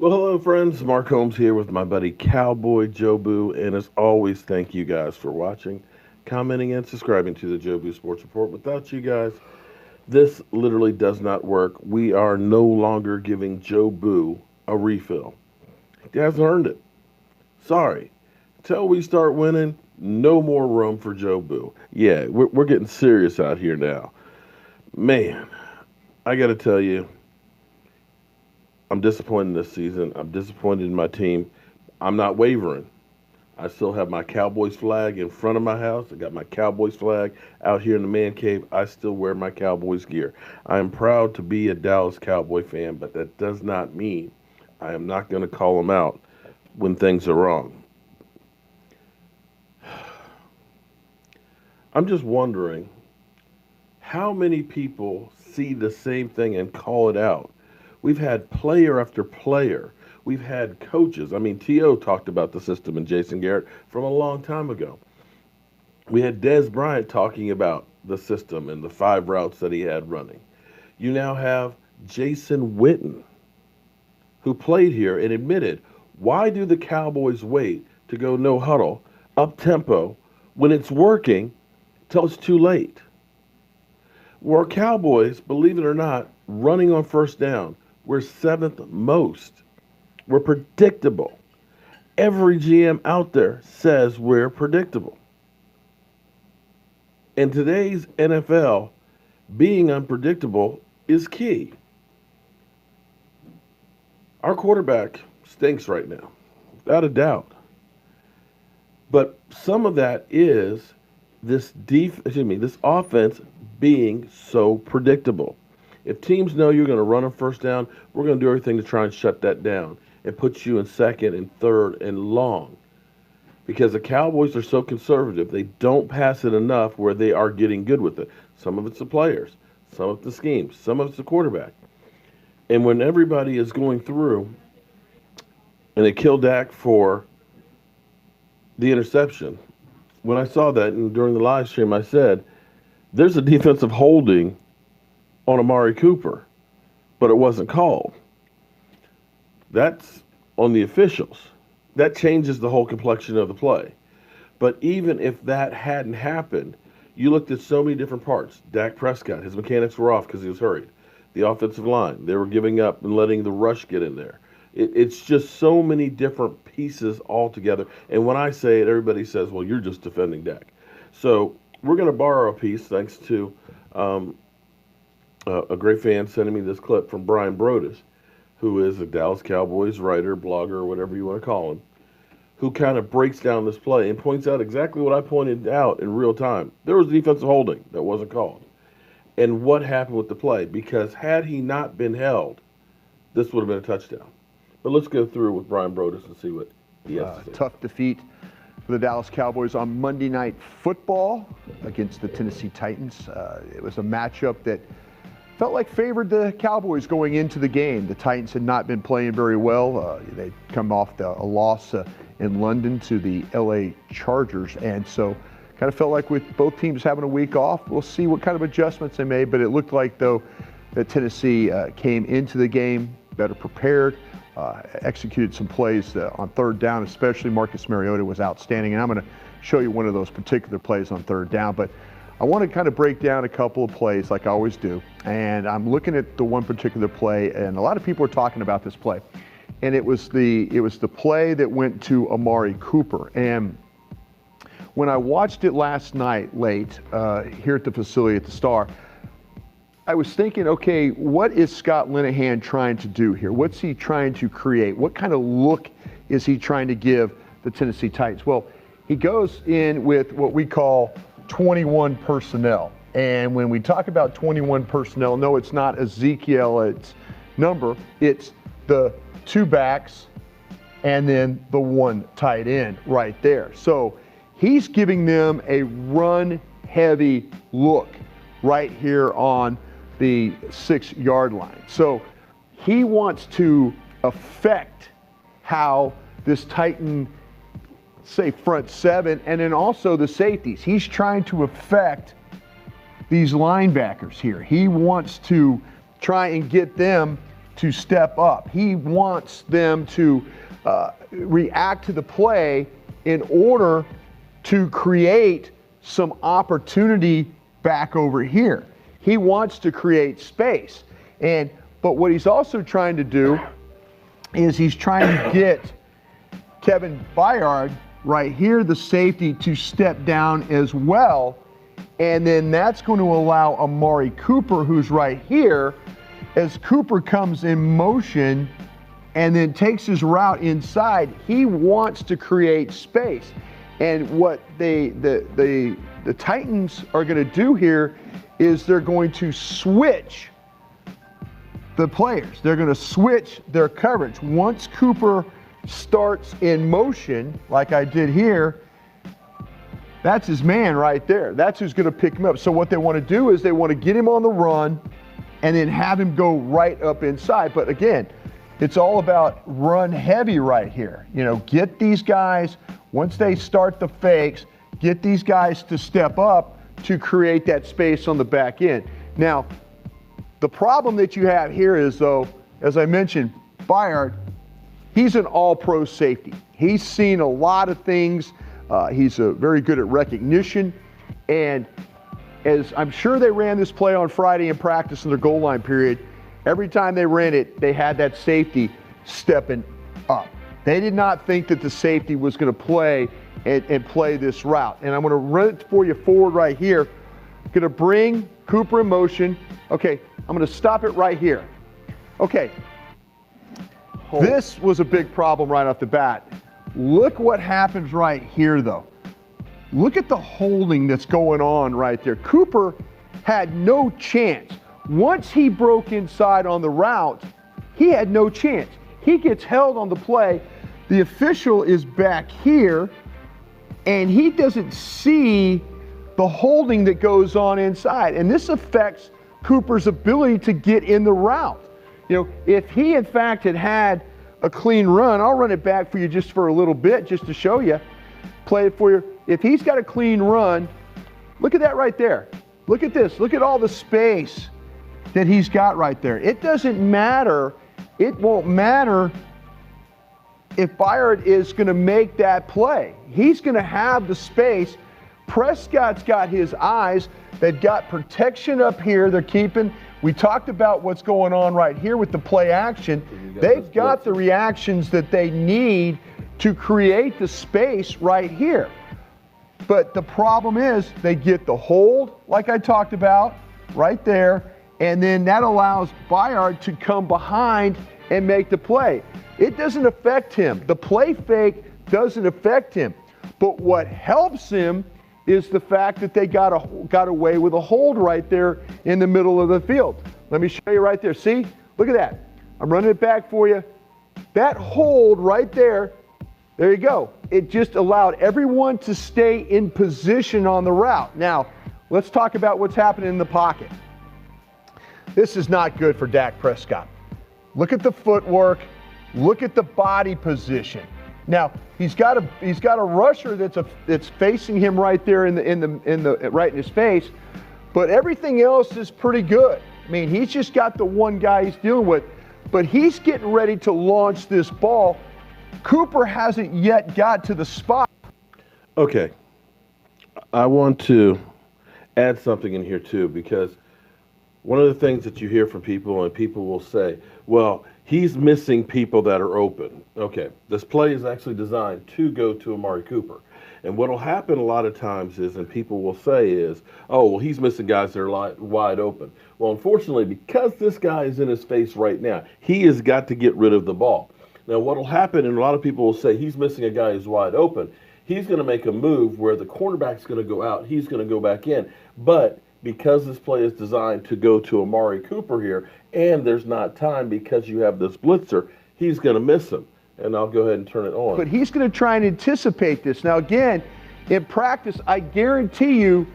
Well, hello, friends. Mark Holmes here with my buddy Cowboy Jobu. And as always, thank you guys for watching, commenting, and subscribing to the Jobu Sports Report. Without you guys, this literally does not work. We are no longer giving Jobu a refill. He hasn't earned it. Sorry. Till we start winning, no more room for Jobu. Yeah, we're getting serious out here now. Man, I got to tell you, I'm disappointed this season. I'm disappointed in my team. I'm not wavering. I still have my Cowboys flag in front of my house. I got my Cowboys flag out here in the man cave. I still wear my Cowboys gear. I am proud to be a Dallas Cowboy fan, but that does not mean I am not going to call them out when things are wrong. I'm just wondering how many people see the same thing and call it out. We've had player after player. We've had coaches. I mean, T.O. talked about the system and Jason Garrett from a long time ago. We had Dez Bryant talking about the system and the 5 routes that he had running. You now have Jason Witten, who played here and admitted, why do the Cowboys wait to go no huddle, up tempo, when it's working till it's too late? We're Cowboys, believe it or not, running on first down. We're 7th most. We're predictable. Every GM out there says we're predictable. In today's NFL, being unpredictable is key. Our quarterback stinks right now, without a doubt. But some of that is this offense being so predictable. If teams know you're going to run on first down, we're going to do everything to try and shut that down and put you in second and third and long. Because the Cowboys are so conservative, they don't pass it enough where they are getting good with it. Some of it's the players, some of it's the schemes, some of it's the quarterback. And when everybody is going through and they kill Dak for the interception, when I saw that and during the live stream, I said, there's a defensive holding on Amari Cooper, but it wasn't called. That's on the officials. That changes the whole complexion of the play. But even if that hadn't happened, you looked at so many different parts. Dak Prescott, his mechanics were off because he was hurried. The offensive line, they were giving up and letting the rush get in there. It's just so many different pieces all together. And when I say it, everybody says, well, you're just defending Dak. So we're going to borrow a piece thanks to a great fan sending me this clip from Brian Brodus, who is a Dallas Cowboys writer, blogger, whatever you want to call him, who kind of breaks down this play and points out exactly what I pointed out in real time. There was defensive holding that wasn't called. And what happened with the play? Because had he not been held, this would have been a touchdown. But let's go through with Brian Brodus and see what he has to say. Tough defeat for the Dallas Cowboys on Monday Night Football against the Tennessee Titans. It was a matchup that felt like favored the Cowboys going into the game. The Titans had not been playing very well. They'd come off a loss in London to the LA Chargers, and so kind of felt like with both teams having a week off, we'll see what kind of adjustments they made, but it looked like, though, that Tennessee came into the game better prepared, executed some plays on third down, especially Marcus Mariota was outstanding, and I'm going to show you one of those particular plays on third down, but I want to kind of break down a couple of plays like I always do, and I'm looking at the one particular play, and a lot of people are talking about this play, and it was the play that went to Amari Cooper. And when I watched it last night late here at the facility at the Star, I was thinking, okay, what is Scott Linehan trying to do here? What's he trying to create? What kind of look is he trying to give the Tennessee Titans? Well, he goes in with what we call 21 personnel. And when we talk about 21 personnel, no, it's not Ezekiel's number. It's the 2 backs and then the 1 tight end right there. So he's giving them a run-heavy look right here on the 6-yard line. So he wants to affect how this Titan, say, front 7, and then also the safeties. He's trying to affect these linebackers here. He wants to try and get them to step up. He wants them to react to the play in order to create some opportunity back over here. He wants to create space. But what he's also trying to do is he's trying to get Kevin Byard right here, the safety, to step down as well. And then that's going to allow Amari Cooper, who's right here, as Cooper comes in motion and then takes his route inside, he wants to create space. And what the Titans are going to do here is they're going to switch the players. They're going to switch their coverage. Once Cooper starts in motion, like I did here, that's his man right there. That's who's going to pick him up. So what they want to do is they want to get him on the run and then have him go right up inside. But again, it's all about run heavy right here. You know, get these guys, once they start the fakes, get these guys to step up to create that space on the back end. Now, the problem that you have here is, though, as I mentioned, Byard, he's an all-pro safety. He's seen a lot of things. He's very good at recognition. And as I'm sure they ran this play on Friday in practice in their goal line period, every time they ran it, they had that safety stepping up. They did not think that the safety was going to play and play this route. And I'm going to run it for you forward right here. Going to bring Cooper in motion. Okay, I'm going to stop it right here. Okay. This was a big problem right off the bat. Look what happens right here, though. Look at the holding that's going on right there. Cooper had no chance. Once he broke inside on the route, he had no chance. He gets held on the play. The official is back here, and he doesn't see the holding that goes on inside. And this affects Cooper's ability to get in the route. You know, if he, in fact, had a clean run, I'll run it back for you just for a little bit, just to show you, play it for you. If he's got a clean run, look at that right there. Look at this. Look at all the space that he's got right there. It doesn't matter. It won't matter if Byard is going to make that play. He's going to have the space. Prescott's got his eyes. They've got protection up here. They're keeping. We talked about what's going on right here with the play action. They've got the reactions that they need to create the space right here. But the problem is they get the hold, like I talked about, right there, and then that allows Byard to come behind and make the play. It doesn't affect him. The play fake doesn't affect him. But what helps him is the fact that they got away with a hold right there in the middle of the field. Let me show you right there. See? Look at that. I'm running it back for you. That hold right there, there you go. It just allowed everyone to stay in position on the route. Now, let's talk about what's happening in the pocket. This is not good for Dak Prescott. Look at the footwork. Look at the body position. Now, he's got a rusher that's facing him right there right in his face, but everything else is pretty good. I mean, he's just got the one guy he's dealing with, but he's getting ready to launch this ball. Cooper hasn't yet got to the spot. Okay. I want to add something in here too, because one of the things that you hear from people, and people will say, well, he's missing people that are open. Okay, this play is actually designed to go to Amari Cooper. And what will happen a lot of times is, and people will say is, oh, well, he's missing guys that are wide open. Well, unfortunately, because this guy is in his face right now, he has got to get rid of the ball. Now, what will happen, and a lot of people will say he's missing a guy who's wide open, he's going to make a move where the cornerback's going to go out, he's going to go back in. But because this play is designed to go to Amari Cooper here, and there's not time because you have this blitzer, he's going to miss him. And I'll go ahead and turn it on. But he's going to try and anticipate this. Now, again, in practice, I guarantee you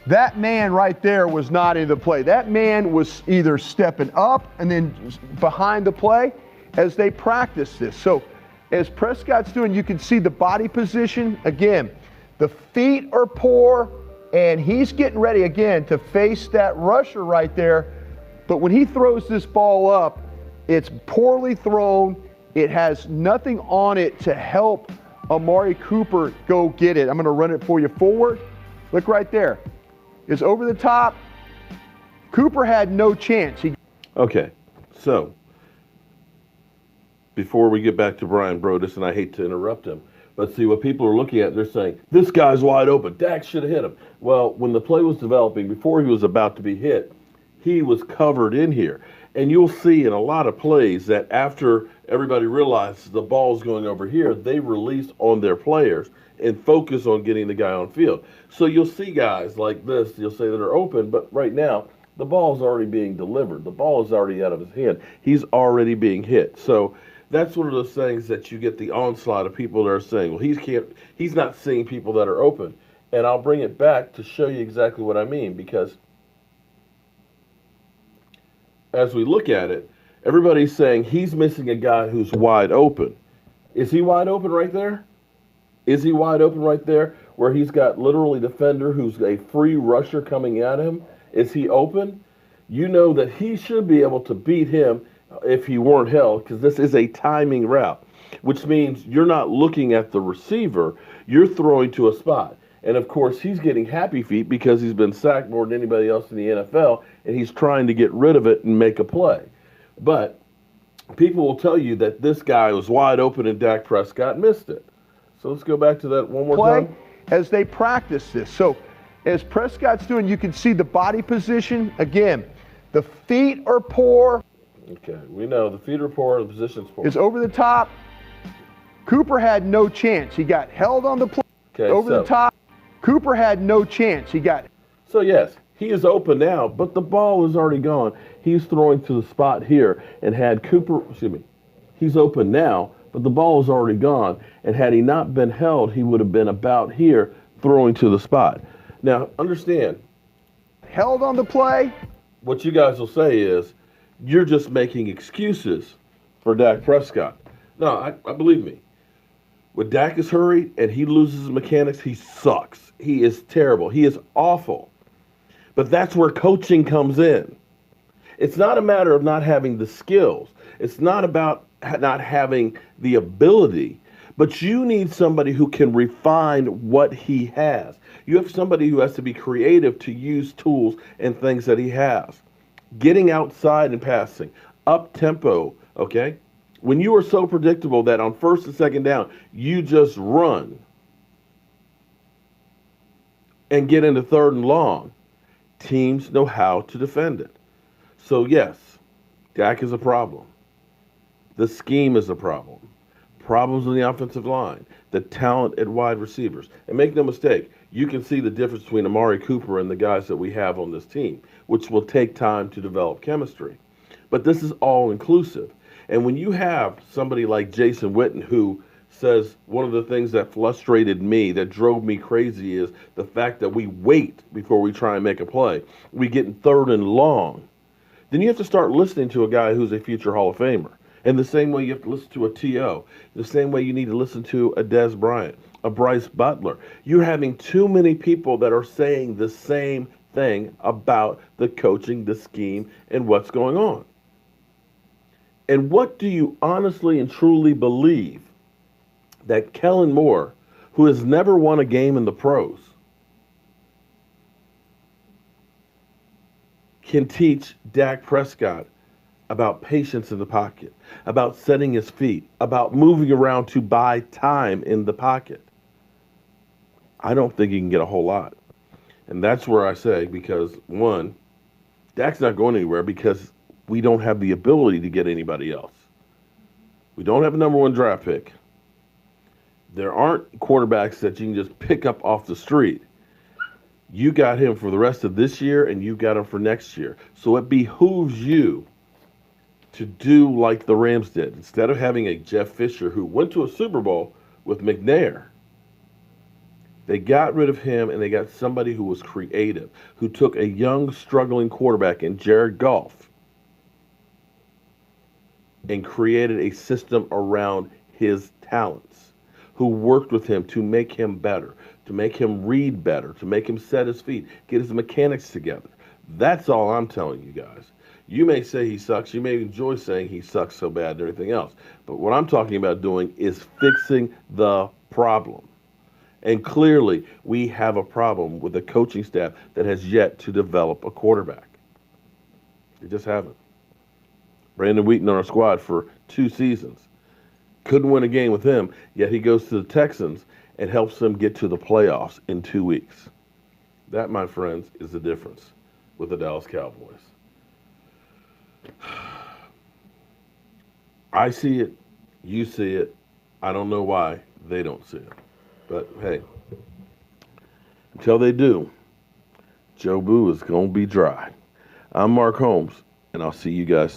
that man right there was not in the play. That man was either stepping up and then behind the play as they practice this. So as Prescott's doing, you can see the body position. Again, the feet are poor, and he's getting ready, again, to face that rusher right there. But when he throws this ball up, It's poorly thrown. It has nothing on it to help Amari Cooper go get it. I'm going to run it for you forward. Look right there. It's over the top. Cooper had no chance. Okay, so before we get back to Brian Brodus, and I hate to interrupt him, but see what people are looking at, they're saying, this guy's wide open. Dak should have hit him. Well, when the play was developing, before he was about to be hit, he was covered in here. And you'll see in a lot of plays that after everybody realizes the ball's going over here, they release on their players and focus on getting the guy on field. So you'll see guys like this, you'll say that are open, but right now, the ball's already being delivered. The ball is already out of his hand. He's already being hit. So that's one of those things that you get the onslaught of people that are saying, well, he's not seeing people that are open. And I'll bring it back to show you exactly what I mean, because as we look at it, everybody's saying he's missing a guy who's wide open. Is he wide open right there? Is he wide open right there where he's got literally defender who's a free rusher coming at him? Is he open? You know that he should be able to beat him if he weren't held, because this is a timing route, which means you're not looking at the receiver, you're throwing to a spot. And of course, he's getting happy feet because he's been sacked more than anybody else in the NFL, and he's trying to get rid of it and make a play. But people will tell you that this guy was wide open and Dak Prescott missed it. So let's go back to that one more time. As they practice this. So as Prescott's doing, you can see the body position. Again, the feet are poor. Okay, we know the feet are poor, the position's poor. It's over the top. Cooper had no chance. He got held on the play. Okay, over the top. Cooper had no chance. He got. So yes, he is open now, but the ball is already gone. He's throwing to the spot here, and had Cooper, he's open now, but the ball is already gone. And had he not been held, he would have been about here throwing to the spot. Now, understand. Held on the play. What you guys will say is, you're just making excuses for Dak Prescott. No, I believe me. When Dak is hurried and he loses his mechanics, he sucks. He is terrible. He is awful. But that's where coaching comes in. It's not a matter of not having the skills. It's not about not having the ability. But you need somebody who can refine what he has. You have somebody who has to be creative to use tools and things that he has. Getting outside and passing, up tempo, okay? When you are so predictable that on first and second down, you just run and get into third and long, teams know how to defend it. So yes, Dak is a problem. The scheme is a problem. Problems in the offensive line, the talent at wide receivers. And make no mistake, you can see the difference between Amari Cooper and the guys that we have on this team, which will take time to develop chemistry. But this is all inclusive. And when you have somebody like Jason Witten who says one of the things that frustrated me, that drove me crazy, is the fact that we wait before we try and make a play. We get in third and long. Then you have to start listening to a guy who's a future Hall of Famer. In the same way you have to listen to a T.O., the same way you need to listen to a Dez Bryant, a Brice Butler. You're having too many people that are saying the same thing about the coaching, the scheme, and what's going on. And what do you honestly and truly believe that Kellen Moore, who has never won a game in the pros, can teach Dak Prescott about patience in the pocket, about setting his feet, about moving around to buy time in the pocket? I don't think he can get a whole lot. And that's where I say, because one, Dak's not going anywhere because we don't have the ability to get anybody else. We don't have a number one draft pick. There aren't quarterbacks that you can just pick up off the street. You got him for the rest of this year, and you got him for next year. So it behooves you to do like the Rams did. Instead of having a Jeff Fisher who went to a Super Bowl with McNair, they got rid of him and they got somebody who was creative, who took a young, struggling quarterback in Jared Goff and created a system around his talents, who worked with him to make him better, to make him read better, to make him set his feet, get his mechanics together. That's all I'm telling you guys. You may say he sucks. You may enjoy saying he sucks so bad and everything else. But what I'm talking about doing is fixing the problem. And clearly, we have a problem with a coaching staff that has yet to develop a quarterback. They just haven't. Brandon Wheaton on our squad for 2 seasons. Couldn't win a game with him, yet he goes to the Texans and helps them get to the playoffs in 2 weeks. That, my friends, is the difference with the Dallas Cowboys. I see it. You see it. I don't know why they don't see it. But, hey, until they do, Joe Boo is going to be dry. I'm Mark Holmes, and I'll see you guys